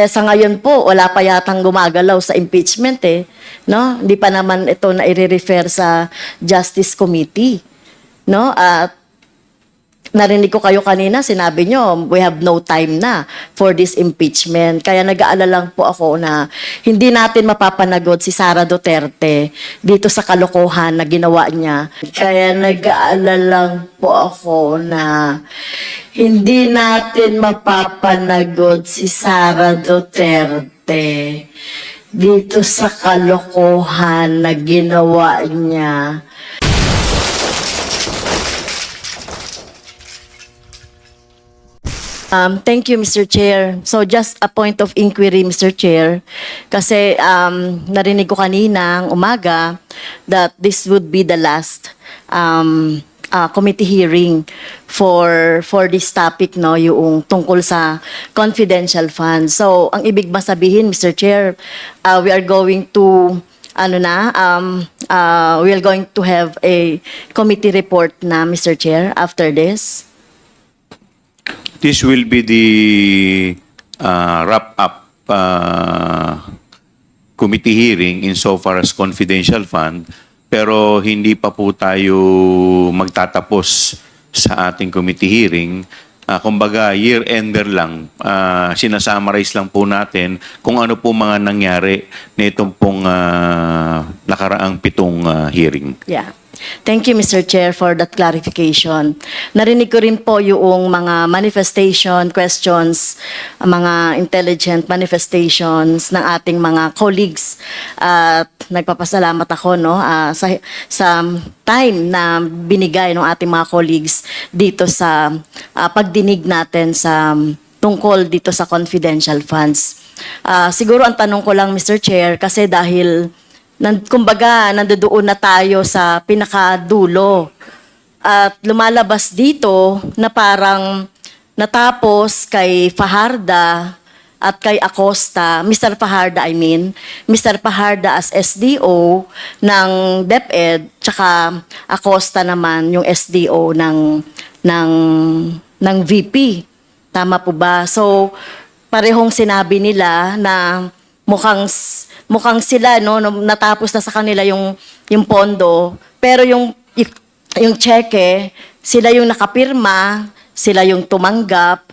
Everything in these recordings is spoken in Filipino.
Sa ngayon po, wala pa yatang gumagalaw sa impeachment eh. No? Hindi pa naman ito na i-refer sa Justice Committee. No? At narinig ko kayo kanina, sinabi nyo, we have no time na for this impeachment. Kaya nag-aalala lang po ako na hindi natin mapapanagod si Sara Duterte dito sa kalokohan na ginawa niya. Kaya nag-aalala lang po ako na hindi natin mapapanagod si Sara Duterte dito sa kalokohan na ginawa niya. Thank you, Mr. Chair. So just a point of inquiry, Mr. Chair, kasi narinig ko kaninang umaga that this would be the last committee hearing for this topic, no, yung tungkol sa confidential funds. So ang ibig ba sabihin, Mr. Chair, we are going to we are going to have a committee report na, Mr. Chair, after this? This will be the wrap-up committee hearing insofar as confidential fund, pero hindi pa po tayo magtatapos sa ating committee hearing. Kumbaga, year-ender lang. Sinasummarize lang po natin kung ano po mga nangyari na itong pong nakaraang 7 hearing. Yeah. Thank you, Mr. Chair, for that clarification. Narinig ko rin po yung mga manifestation, questions, mga intelligent manifestations ng ating mga colleagues. At nagpapasalamat ako, no, sa time na binigay ng ating mga colleagues dito sa pagdinig natin sa tungkol dito sa confidential funds. Siguro ang tanong ko lang, Mr. Chair, kasi dahil kumbaga, nandoon na tayo sa pinakadulo. At lumalabas dito na parang natapos kay Fajarda at kay Acosta, Mr. Fajarda Mr. Fajarda as SDO ng DepEd, tsaka Acosta naman yung SDO ng VP. Tama po ba? So, parehong sinabi nila na mukhang sila, no, natapos na sa kanila yung pondo, pero yung cheque, sila yung nakapirma, sila yung tumanggap,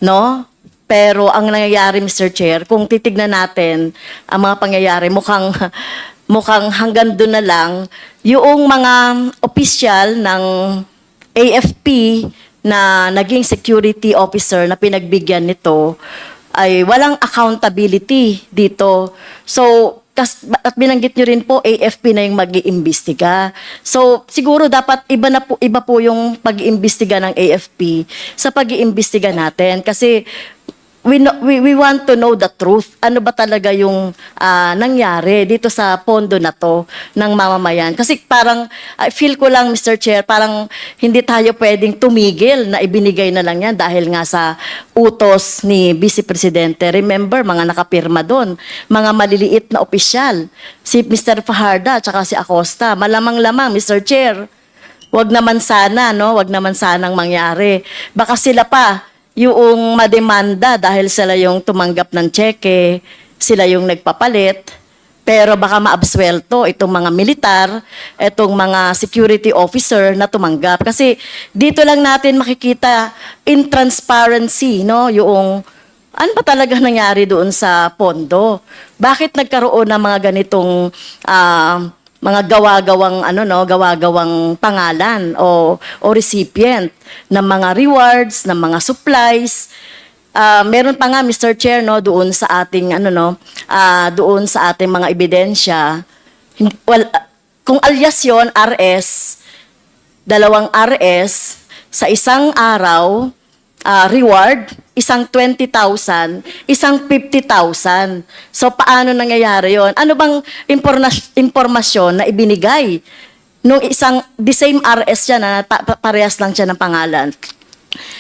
no? Pero ang nangyayari, Mr. Chair, kung titignan natin ang mga pangyayari, mukhang hanggang doon na lang yung mga opisyal ng AFP na naging security officer na pinagbigyan nito ay walang accountability dito. So, at binanggit nyo rin po, AFP na yung mag-iimbestiga. So, siguro dapat iba po yung pag-iimbestiga ng AFP sa pag-iimbestiga natin. Kasi we want to know the truth. Ano ba talaga yung nangyari dito sa pondo na to ng mamamayan? Kasi parang, feel ko lang, Mr. Chair, parang hindi tayo pwedeng tumigil na ibinigay na lang yan dahil nga sa utos ni Vice Presidente. Remember, mga nakapirma doon, mga maliliit na opisyal. Si Mr. Fajarda at si Acosta. Malamang-lamang, Mr. Chair. Wag naman sana, no? Wag naman sanang mangyari. Baka sila pa yung mademanda dahil sila yung tumanggap ng cheque, sila yung nagpapalit, pero baka maabswelto itong mga militar, itong mga security officer na tumanggap. Kasi dito lang natin makikita in transparency, no, yung ano ba talaga nangyari doon sa pondo. Bakit nagkaroon ng mga ganitong mga gawa-gawang pangalan o recipient ng mga rewards, ng mga supplies. Meron pa nga, Mr. Chair, no, doon sa ating doon sa ating mga ebidensya. Kung alias yon, RS, 2 RS sa isang araw, reward, isang 20,000, isang 50,000. So, paano nangyayari yon? Ano bang impormasyon na ibinigay nung the same RS siya na parehas lang siya ng pangalan,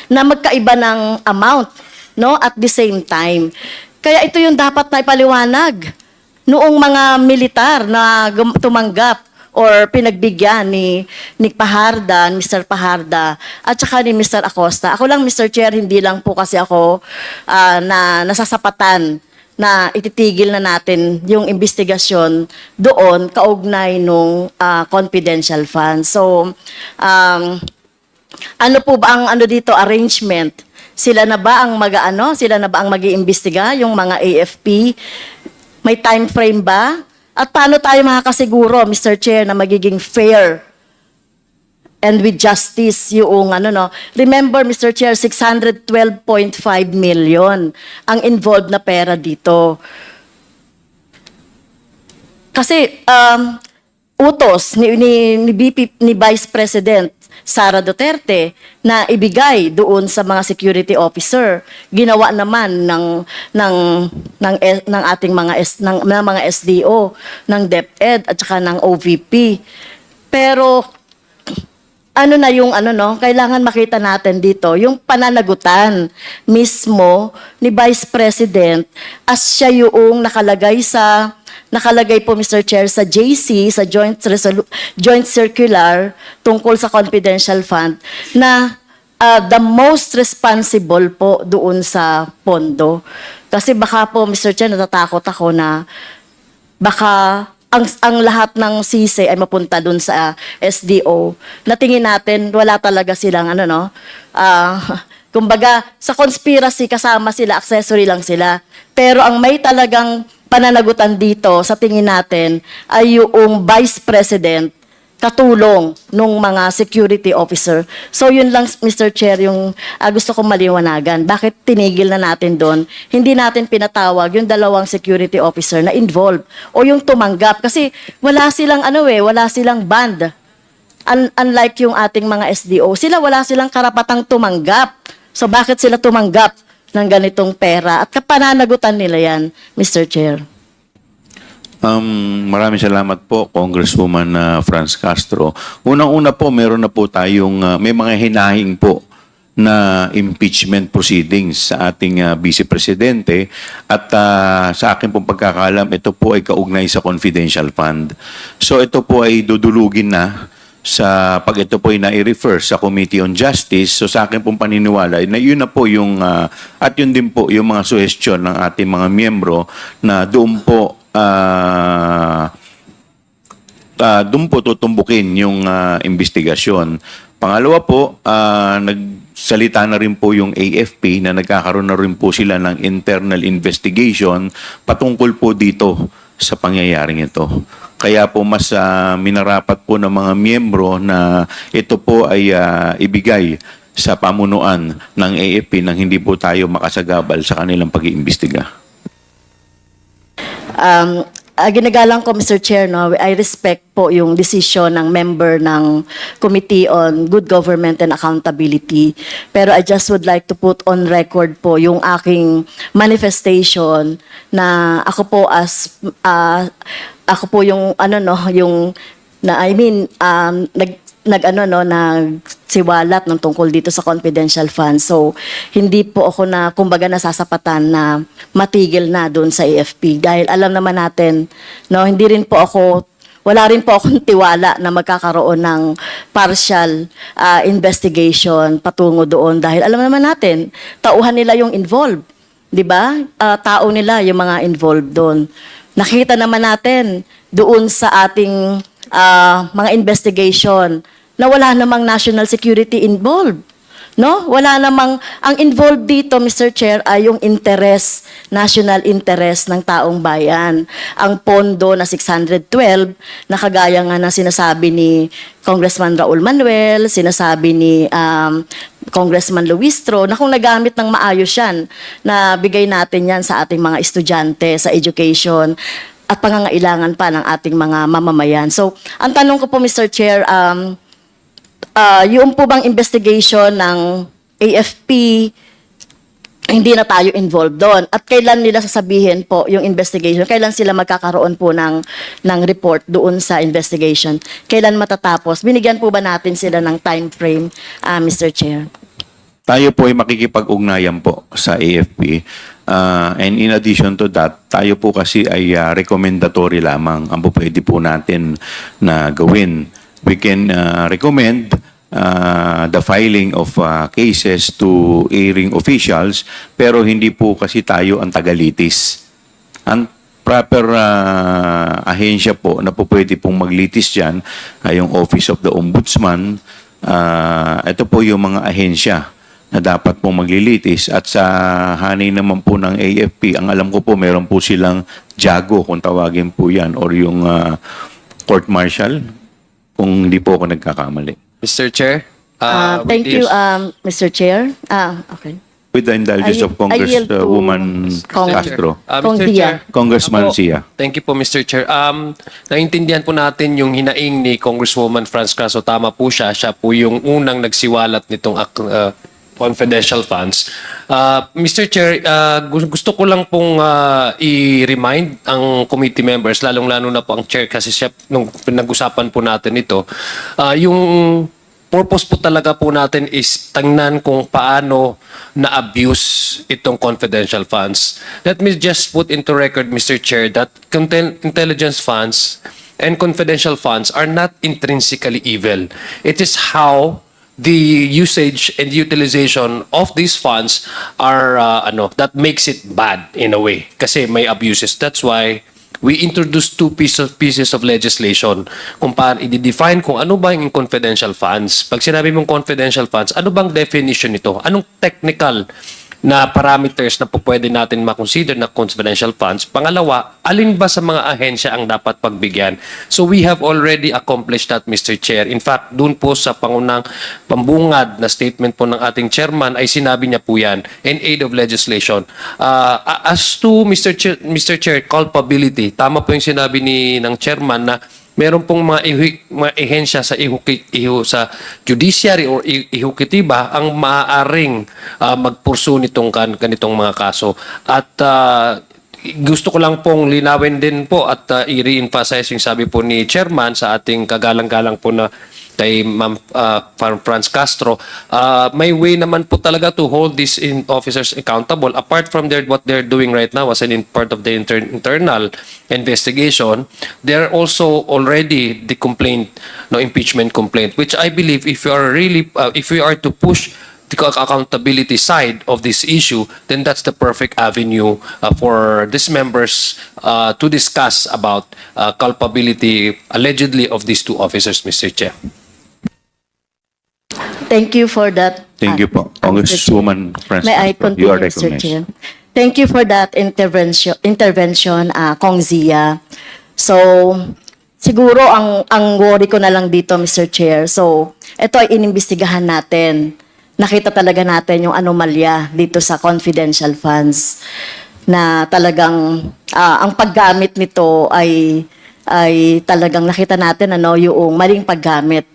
na magkaiba ng amount, no, at the same time? Kaya ito yung dapat na ipaliwanag noong mga militar na tumanggap or pinagbigyan ni Paharda, Mr. Paharda, at saka ni Mr. Acosta. Ako lang, Mr. Chair, hindi lang po kasi ako na nasasapatan na ititigil na natin yung investigasyon doon kaugnay nung confidential fund. So, ano po ba ang dito arrangement? Sila na ba ang sila na ba ang mag-iimbestiga, yung mga AFP? May time frame ba? At paano tayo makakasiguro, Mr. Chair, na magiging fair and with justice yung Remember, Mr. Chair, 612.5 million ang involved na pera dito. Kasi utos ni Vice President Sara Duterte na ibigay doon sa mga security officer. Ginawa naman ng ating mga SDO, ng DepEd at saka ng OVP. Pero kailangan makita natin dito yung pananagutan mismo ni Vice President as siya yung nakalagay po, Mr. Chair, sa JC, sa Joint Circular tungkol sa confidential fund na the most responsible po doon sa pondo. Kasi baka po, Mr. Chair, natatakot ako na baka ang lahat ng sisi ay mapunta dun sa SDO. Na tingin natin, wala talaga silang kumbaga, sa conspiracy kasama sila, accessory lang sila. Pero ang may talagang pananagutan dito, sa tingin natin, ay yung Vice President katulong nung mga security officer. So yun lang, Mr. Chair, yung gusto kong maliwanagan. Bakit tinigil na natin doon? Hindi natin pinatawag yung dalawang security officer na involved o yung tumanggap. Kasi wala silang wala silang band. Unlike yung ating mga SDO, wala silang karapatang tumanggap. So bakit sila tumanggap ng ganitong pera? At kapananagutan nila yan, Mr. Chair. Maraming salamat po, Congresswoman Franz Castro. Unang-una po, meron na po tayong, may mga hinahing po na impeachment proceedings sa ating Vice Presidente at sa akin pong pagkakalam, ito po ay kaugnay sa confidential fund. So ito po ay dudulugin na pag ito po ay na-refer sa Committee on Justice. So sa akin pong paniniwala, na yun na po yung, at yun din po yung mga suhestyon ng ating mga miyembro na doon po doon po tutumbukin yung investigasyon. Pangalawa po, nagsalita na rin po yung AFP na nagkakaroon na rin po sila ng internal investigation patungkol po dito sa pangyayaring ito. Kaya po mas minarapat po ng mga miyembro na ito po ay ibigay sa pamunuan ng AFP nang hindi po tayo makasagabal sa kanilang pag-iimbestiga. Ginagalang ko, Mr. Chair, I respect po yung decision ng member ng Committee on Good Government and Accountability. Pero I just would like to put on record po yung aking manifestation na ako po yung nagsiwalat ng tungkol dito sa confidential fund. So, hindi po ako kumbaga nasasapatan na matigil na doon sa AFP. Dahil alam naman natin, wala rin po akong tiwala na magkakaroon ng partial investigation patungo doon. Dahil alam naman natin, tauhan nila yung involved. Di ba? Tao nila yung mga involved doon. Nakita naman natin doon sa ating mga investigation na wala namang national security involved. No? Wala namang, ang involved dito, Mr. Chair, ay yung interest, national interest ng taong bayan. Ang pondo na 612, na kagaya nga na sinasabi ni Congressman Raul Manuel, sinasabi ni Congressman Luistro, na kung nagamit ng maayos yan, na bigay natin yan sa ating mga estudyante, sa education, at pangangailangan pa ng ating mga mamamayan. So, ang tanong ko po, Mr. Chair, yung po bang investigation ng AFP, hindi na tayo involved doon? At kailan nila sasabihin po yung investigation? Kailan sila magkakaroon po ng report doon sa investigation? Kailan matatapos? Binigyan po ba natin sila ng time frame, Mr. Chair? Tayo po ay makikipag-ugnayan po sa AFP. And in addition to that, tayo po kasi ay recommendatory lamang ang po pwede po natin na gawin. We can recommend the filing of cases to airing officials, pero hindi po kasi tayo ang tagalitis. Ang proper ahensya po na po pwede pong maglitis dyan ay yung Office of the Ombudsman. Ito po yung mga ahensya na dapat pong maglilitis. At sa hanay naman po ng AFP, ang alam ko po, meron po silang JAGO, kung tawagin po yan, or yung court martial, kung hindi po ako nagkakamali. Mr. Chair? Thank you, Mr. Chair. Okay. With the indulgence of I yield to Congresswoman Castro. Kong Mr. Dia. Chair. Congressman Opo. Sia. Thank you po, Mr. Chair. Naintindihan po natin yung hinaing ni Congresswoman Franz Castro. Tama po siya. Siya po yung unang nagsiwalat nitong confidential funds. Mr. Chair, gusto ko lang pong i-remind ang committee members, lalong-lalo na po ang chair kasi siya, nung pinag-usapan po natin ito, yung purpose po talaga po natin is tingnan kung paano na-abuse itong confidential funds. Let me just put into record, Mr. Chair, that intelligence funds and confidential funds are not intrinsically evil. It is how the usage and utilization of these funds are that makes it bad in a way kasi may abuses. That's why we introduced two pieces of legislation kung paano i-define kung ano ba yung confidential funds. Pag sinabi mong confidential funds, ano bang definition nito? Anong technical na parameters na po pwede natin makonsider na confidential funds? Pangalawa, alin ba sa mga ahensya ang dapat pagbigyan? So we have already accomplished that, Mr. Chair. In fact, dun po sa pangunang pambungad na statement po ng ating chairman ay sinabi niya po yan in aid of legislation. As to Mr. Chair, culpability, tama po yung sinabi ng chairman na meron pong mga ehensya sa sa judiciary or ehekutiba ang maaaring magpursu nitong ganitong mga kaso. At gusto ko lang pong linawin din po at i-re-emphasize yung sabi po ni chairman sa ating kagalang-galang po na kay Ma'am Franz Castro, may way naman po talaga to hold these officers accountable apart from what they're doing right now as part of the internal investigation. They're also already the impeachment complaint, which I believe if we are to push the accountability side of this issue, then that's the perfect avenue for these members to discuss about culpability allegedly of these two officers, Mr. Chair. Thank you for that. Thank you po. Mr. Chair. Congresswoman Franz May I Castro, continue, you are Mr. recognized. Chair? Thank you for that intervention, Kong Zia. So, siguro ang worry ko na lang dito, Mr. Chair. So, ito ay inimbestigahan natin. Nakita talaga natin yung anomalya dito sa confidential funds na talagang ang paggamit nito ay talagang nakita natin yung maling paggamit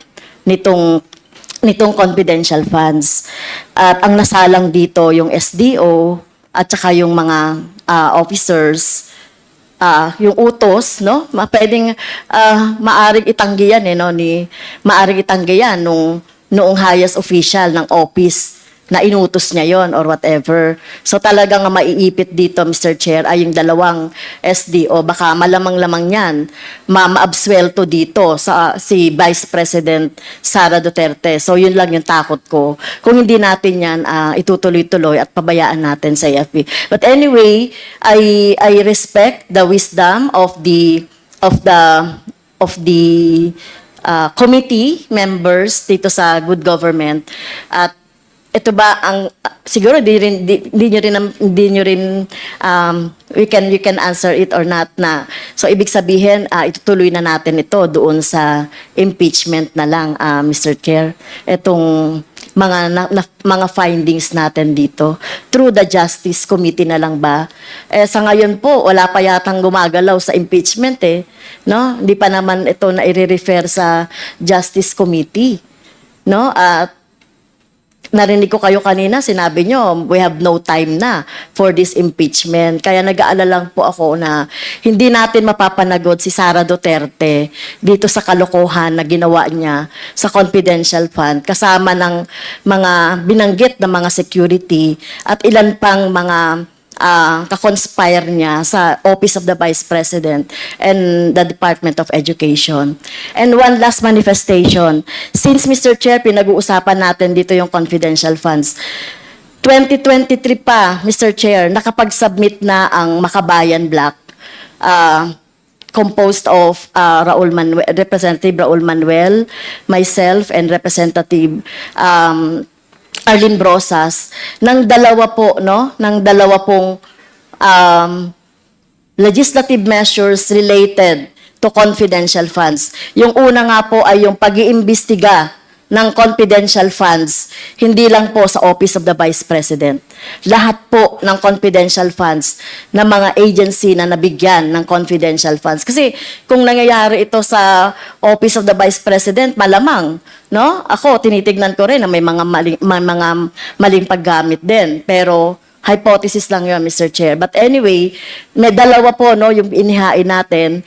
nitong confidential funds. At ang nasalang dito yung SDO at saka yung mga officers, yung utos, no? Pwedeng maaring itanggihan maaring itanggihan noong highest official ng office na inutos niya yon or whatever. So talagang maiipit dito, Mr. Chair, ay yung dalawang SDO. Baka malamang-lamang yan, ma-absuelto dito si Vice President Sara Duterte. So yun lang yung takot ko. Kung hindi natin yan itutuloy-tuloy at pabayaan natin sa AFP. But anyway, I respect the wisdom of the committee members dito sa good government. At ito ba ang siguro di nyo rin you can answer it or not na. So ibig sabihin itutuloy na natin ito doon sa impeachment na lang, Mr. Chair. Itong mga findings natin dito through the Justice Committee na lang ba? Sa ngayon po wala pa yatang gumagalaw sa impeachment no? Hindi pa naman ito na i-refer sa Justice Committee, no? At narinig ko kayo kanina, sinabi nyo, we have no time na for this impeachment. Kaya nag-aalala lang po ako na hindi natin mapapanagod si Sara Duterte dito sa kalokohan na ginawa niya sa confidential fund kasama ng mga binanggit na mga security at ilan pang mga kakonspire niya sa Office of the Vice President and the Department of Education. And one last manifestation. Since, Mr. Chair, pinag-uusapan natin dito yung confidential funds, 2023 pa, Mr. Chair, nakapag-submit na ang Makabayan Block, composed of Representative Raul Manuel, myself, and Representative Arlene Brosas, ng dalawa pong legislative measures related to confidential funds. Yung una nga po ay yung pag-iimbestiga ng confidential funds, hindi lang po sa Office of the Vice President. Lahat po ng confidential funds ng mga agency na nabigyan ng confidential funds. Kasi kung nangyayari ito sa Office of the Vice President, malamang, no? Ako, tinitignan ko rin na may mga maling paggamit din. Pero hypothesis lang yun, Mr. Chair. But anyway, may dalawa po, no, yung inihain natin,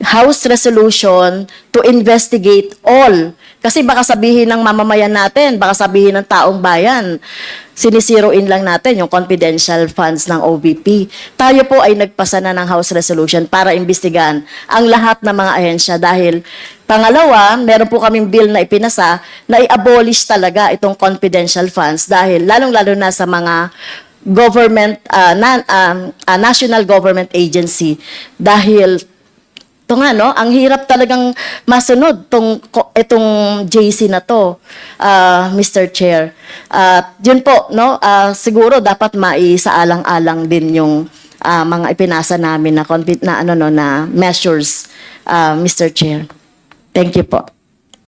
House resolution to investigate all. Kasi baka sabihin ng mamamayan natin, baka sabihin ng taong bayan, sinisiroin lang natin yung confidential funds ng OVP. Tayo po ay nagpasa na ng House resolution para imbestigahan ang lahat ng mga ahensya dahil pangalawa, meron po kaming bill na ipinasa na i-abolish talaga itong confidential funds dahil lalong-lalo na sa mga government, national government agency dahil ito nga, no? Ang hirap talagang masunod itong JC na to, Mr. Chair. Yun po, no? Siguro dapat maisaalang-alang din yung mga ipinasa namin na measures, Mr. Chair. Thank you po.